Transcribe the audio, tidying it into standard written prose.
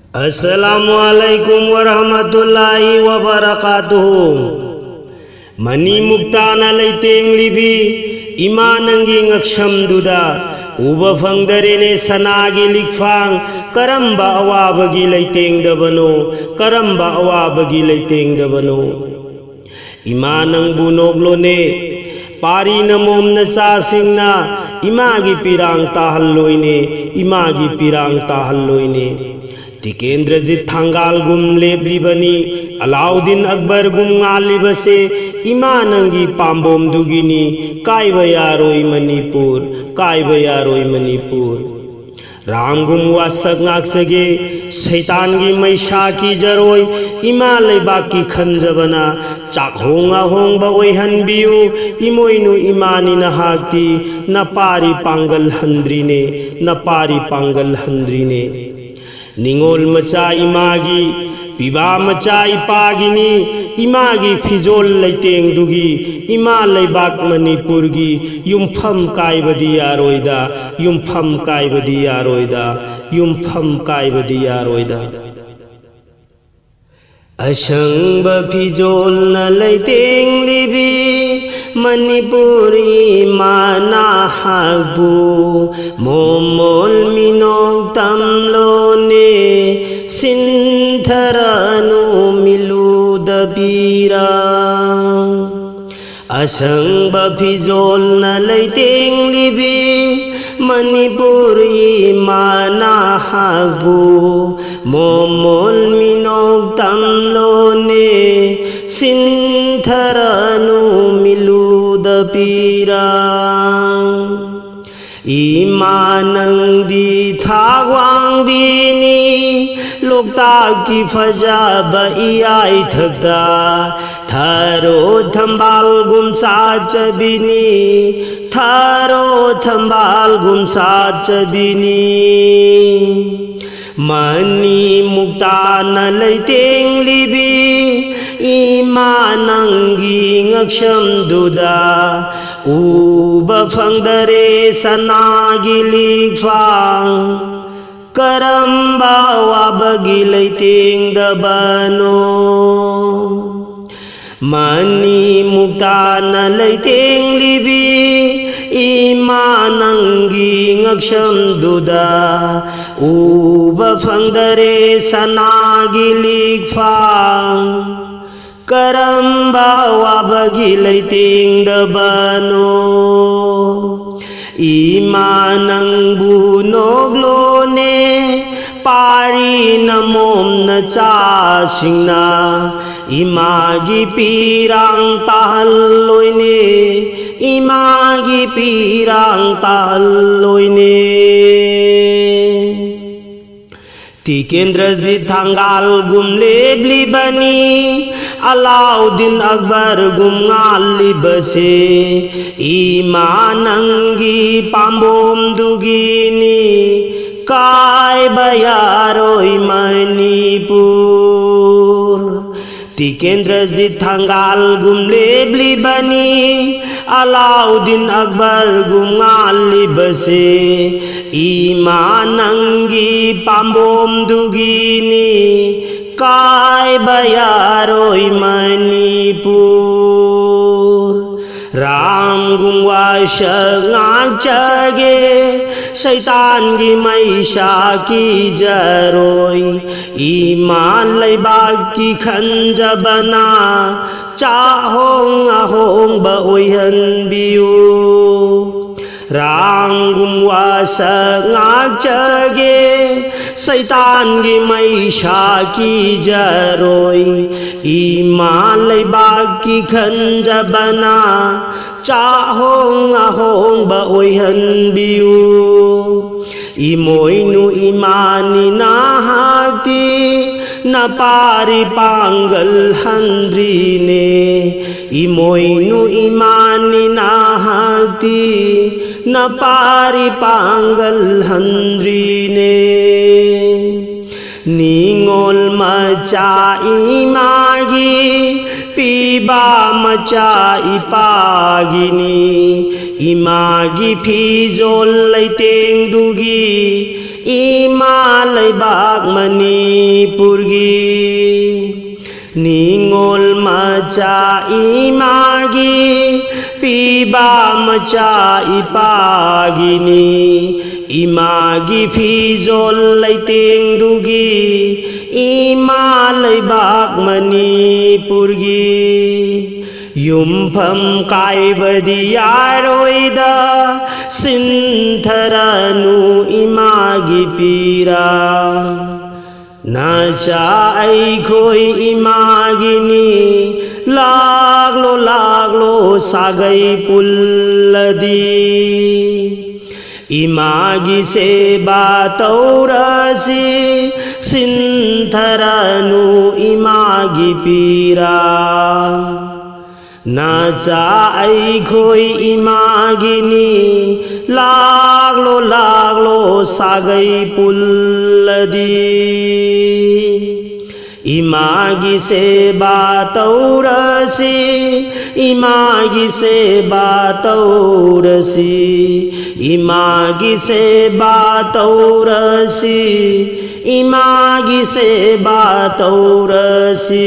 Assalamualaikum warahmatullahi wabarakatuh. Mani muktana leiteng libi imanangi ngaksham duda uba fangdarene sanagi likfang karamba awabagi leiteng dabano karamba awabagi leiteng dabano imanang bunoglone pari namom na sasingna imagi pirang tahalloine imagi pirang tahalloine Tikendrajit Thangal gum leblibani Alauddin Akbar gum ngalibase imanangi pambom dugini kaibayaroi Manipur Ram gum wasak ngaksage Saitan gi maisha ki jaroi ima leibaki khanjabana chakhonga hongba oihanbiu imoinu imani na hakti na pari pangal handrine Ningol macha imagi piba macha ipagini imagi fizol leiteng dugi ima leibak Manipurgi yumpham kaibadi yaroida Ashangba fizol na leiteng libi Manipuri mana habu momol minok tamlone sintharanu milu dabira Ashangba fizol na leiteng libi Manipuri mana habu momol minok tamlone sintharanu milu dabira Imanang di thagwang dini Loktak ki fajaba iyai thakda Tharo thambal gum sajabini Mani muktana leiteng libi imanangi ngaksham duda uba fangdare sanagi likfang karamba wabagi leiteng dabano Mani muktana leiteng libi imanangi ngaksham duda uba fangdare sanagi likfang karamba wabagi leiteng dabano imanang bunoglone pari namom na chasingna imagi pirang tahalloine Tikendrajit Thangal gum leblibani Alauddin Akbar gum ngalibase imanangi pambom dugini kaibayaroi Manipur Tikendrajit Thangal gum leblibani Alauddin Akbar gum ngalibase imanangi pambom dugini kaibayaroi Manipur Ram gum wasak ngakjage Saitan gi maisha ki jaroi iman leibak ki khanjabana chahong ahong ba oihanbiu Rangum wasak ngakjage Saitan gi maisha ki jaroi iman leibak ki khanjabana chahong ahong ba oihanbiu imoinu imani na hakti na pari pangal handrine imoinu imani na hakti na pari pangal handrine ningol macha imagi piba macha ipagini imagi fizol leiteng dugi इमा लैबाक मणिपुरगी निङोल मचा Imangi पिबा मचा इपागिनी Imangi फिजोल लैतेंदुगी इमा लैबाक मणिपुरगी युमफम कायबदी यारोइदा सिंथरनु Imangi पीरा नाचा ऐखोई इमागिनी लागलो लागलो सागै पुल्लदी Imangi सेवा तौरसी सिंथरनु इमागी पीरा नाचा ऐखोई इमागिनी लागलो लागलो सागै पुल्लदी इमागी सेवा तौरसी इमागी सेवा तौरसी इमागी सेवा तौरसी इमागी सेवा तौरसी